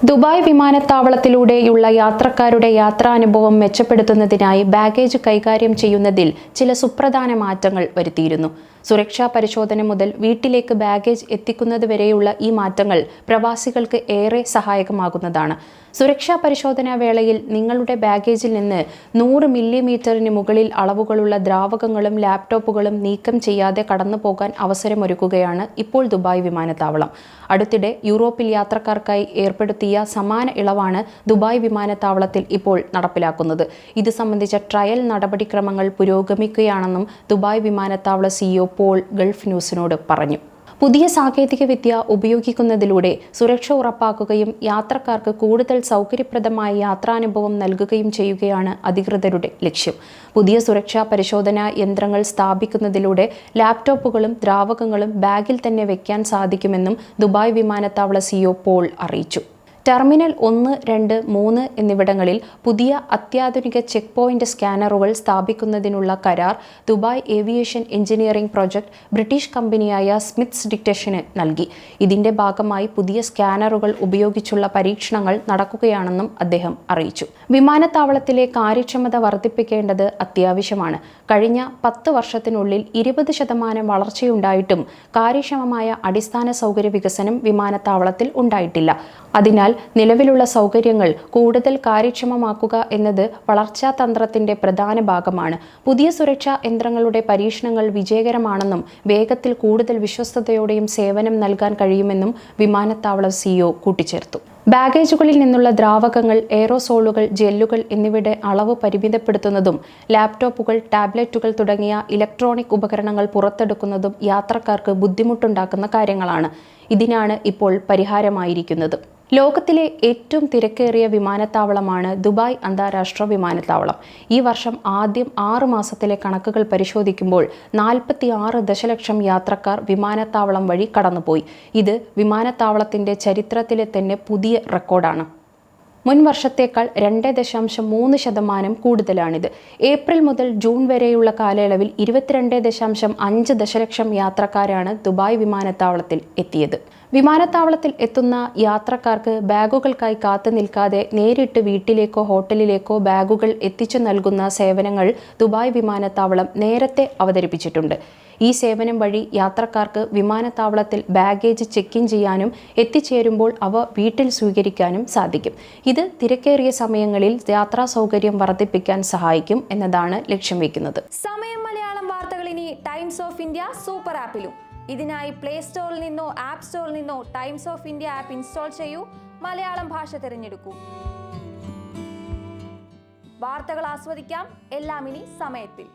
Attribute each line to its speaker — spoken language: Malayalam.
Speaker 1: ദുബായ് വിമാനത്താവളത്തിലൂടെയുള്ള യാത്രക്കാരുടെ യാത്രാനുഭവം മെച്ചപ്പെടുത്തുന്നതിനായി ബാഗേജ് കൈകാര്യം ചെയ്യുന്നതിൽ ചില സുപ്രധാന മാറ്റങ്ങൾ വരുത്തിയിരുന്നു. സുരക്ഷാ പരിശോധന മുതൽ വീട്ടിലേക്ക് ബാഗേജ് എത്തിക്കുന്നതുവരെയുള്ള ഈ മാറ്റങ്ങൾ പ്രവാസികൾക്ക് ഏറെ സഹായകമാകുന്നതാണ്. സുരക്ഷാ പരിശോധനാ വേളയിൽ നിങ്ങളുടെ ബാഗേജിൽ നിന്ന് 100 മില്ലിമീറ്ററിന് മുകളിൽ അളവുകളുള്ള ദ്രാവകങ്ങളും ലാപ്ടോപ്പുകളും നീക്കം ചെയ്യാതെ കടന്നുപോകാൻ അവസരമൊരുക്കുകയാണ് ഇപ്പോൾ ദുബായ് വിമാനത്താവളം. അടുത്തിടെ യൂറോപ്പിൽ യാത്രക്കാർക്കായി ഏർപ്പെടുത്തിയ സമാന ഇളവാണ് ദുബായ് വിമാനത്താവളത്തിൽ ഇപ്പോൾ നടപ്പിലാക്കുന്നത്. ഇത് സംബന്ധിച്ച ട്രയൽ നടപടിക്രമങ്ങൾ പുരോഗമിക്കുകയാണെന്നും ദുബായ് വിമാനത്താവള സിഇഒ പോൾ ഗൾഫ് ന്യൂസിനോട് പറഞ്ഞു. പുതിയ സാങ്കേതികവിദ്യ ഉപയോഗിക്കുന്നതിലൂടെ സുരക്ഷ ഉറപ്പാക്കുകയും യാത്രക്കാർക്ക് കൂടുതൽ സൗകര്യപ്രദമായ യാത്രാനുഭവം നൽകുകയും ചെയ്യുകയാണ് അധികൃതരുടെ ലക്ഷ്യം. പുതിയ സുരക്ഷാ പരിശോധനാ യന്ത്രങ്ങൾ സ്ഥാപിക്കുന്നതിലൂടെ ലാപ്ടോപ്പുകളും ദ്രാവകങ്ങളും ബാഗിൽ തന്നെ വയ്ക്കാൻ സാധിക്കുമെന്നും ദുബായ് വിമാനത്താവള സിഇഒ പോൾ അറിയിച്ചു. ടെർമിനൽ 1, 2, 3 എന്നിവിടങ്ങളിൽ പുതിയ അത്യാധുനിക ചെക്ക് പോയിന്റ് സ്കാനറുകൾ സ്ഥാപിക്കുന്നതിനുള്ള കരാർ Dubai aviation engineering project British കമ്പനിയായ സ്മിത്സ് ഡിറ്റക്ഷന് നൽകി. ഇതിന്റെ ഭാഗമായി പുതിയ സ്കാനറുകൾ ഉപയോഗിച്ചുള്ള പരീക്ഷണങ്ങൾ നടക്കുകയാണെന്നും അദ്ദേഹം അറിയിച്ചു. വിമാനത്താവളത്തിലെ കാര്യക്ഷമത വർദ്ധിപ്പിക്കേണ്ടത് അത്യാവശ്യമാണ്. കഴിഞ്ഞ 10 വർഷത്തിനുള്ളിൽ 20% വളർച്ചയുണ്ടായിട്ടും കാര്യക്ഷമമായ അടിസ്ഥാന സൗകര്യ വികസനം വിമാനത്താവളത്തിൽ ഉണ്ടായിട്ടില്ല. അതിനാൽ നിലവിലുള്ള സൗകര്യങ്ങൾ കൂടുതൽ കാര്യക്ഷമമാക്കുക എന്നത് വളർച്ചാ തന്ത്രത്തിന്റെ പ്രധാന ഭാഗമാണ്. പുതിയ സുരക്ഷാ യന്ത്രങ്ങളുടെ പരീക്ഷണങ്ങൾ വിജയകരമാണെന്നും വേഗത്തിൽ കൂടുതൽ വിശ്വസ്തയോടെയും സേവനം നൽകാൻ കഴിയുമെന്നും വിമാനത്താവള സിഇഒ കൂട്ടിച്ചേർത്തു. ബാഗേജുകളിൽ നിന്നുള്ള ദ്രാവകങ്ങൾ, എയറോസോളുകൾ, ജെല്ലുകൾ എന്നിവയുടെ അളവ് പരിമിതപ്പെടുത്തുന്നതും ലാപ്ടോപ്പുകൾ, ടാബ്ലറ്റുകൾ തുടങ്ങിയ ഇലക്ട്രോണിക് ഉപകരണങ്ങൾ പുറത്തെടുക്കുന്നതും യാത്രക്കാർക്ക് ബുദ്ധിമുട്ടുണ്ടാക്കുന്ന കാര്യങ്ങളാണ്. ഇതിനാണ് ഇപ്പോൾ പരിഹാരമായിരിക്കുന്നത്. ലോകത്തിലെ ഏറ്റവും തിരക്കേറിയ വിമാനത്താവളമാണ് ദുബായ് അന്താരാഷ്ട്ര വിമാനത്താവളം. ഈ വർഷം ആദ്യം 6 മാസത്തിലെ കണക്കുകൾ പരിശോധിക്കുമ്പോൾ 46 ദശലക്ഷം യാത്രക്കാർ വിമാനത്താവളം വഴി കടന്നുപോയി. ഇത് വിമാനത്താവളത്തിന്റെ ചരിത്രത്തിലെ തന്നെ പുതിയ റെക്കോർഡാണ്. മുൻ വർഷത്തേക്കാൾ 2.3% കൂടുതലാണിത്. ഏപ്രിൽ മുതൽ ജൂൺ വരെയുള്ള കാലയളവിൽ 22.5 ദശലക്ഷം യാത്രക്കാരാണ് ദുബായ് വിമാനത്താവളത്തിൽ എത്തിയത്. വിമാനത്താവളത്തിൽ എത്തുന്ന യാത്രക്കാർക്ക് ബാഗുകൾക്കായി കാത്തു നിൽക്കാതെ നേരിട്ട് വീട്ടിലേക്കോ ഹോട്ടലിലേക്കോ ബാഗുകൾ എത്തിച്ചു നൽകുന്ന സേവനങ്ങൾ ദുബായ് വിമാനത്താവളം നേരത്തെ അവതരിപ്പിച്ചിട്ടുണ്ട്. ഈ സേവനം വഴി യാത്രക്കാർക്ക് വിമാനത്താവളത്തിൽ ബാഗേജ് ചെക്ക് ഇൻ ചെയ്യാനും എത്തിച്ചേരുമ്പോൾ അവ വീട്ടിൽ സ്വീകരിക്കാനും സാധിക്കും. ഇത് തിരക്കേറിയ സമയങ്ങളിൽ യാത്രാ സൗകര്യം വർദ്ധിപ്പിക്കാൻ സഹായിക്കും എന്നതാണ് ലക്ഷ്യം വെക്കുന്നത്.
Speaker 2: സമയം മലയാളം വാർത്തകൾ ഇനി ടൈംസ് ഓഫ് ഇന്ത്യ സൂപ്പർ ആപ്പിലും. ഇതിനായി പ്ലേ സ്റ്റോറിൽ നിന്നോ ആപ്പ് സ്റ്റോറിൽ നിന്നോ times of India app install ചെയ്യൂ. മലയാളം ഭാഷ തിരഞ്ഞെടുക്കൂ. വാർത്തകൾ ആസ്വദിക്കാം. എല്ലാം ഇനി സമയത്തിൽ.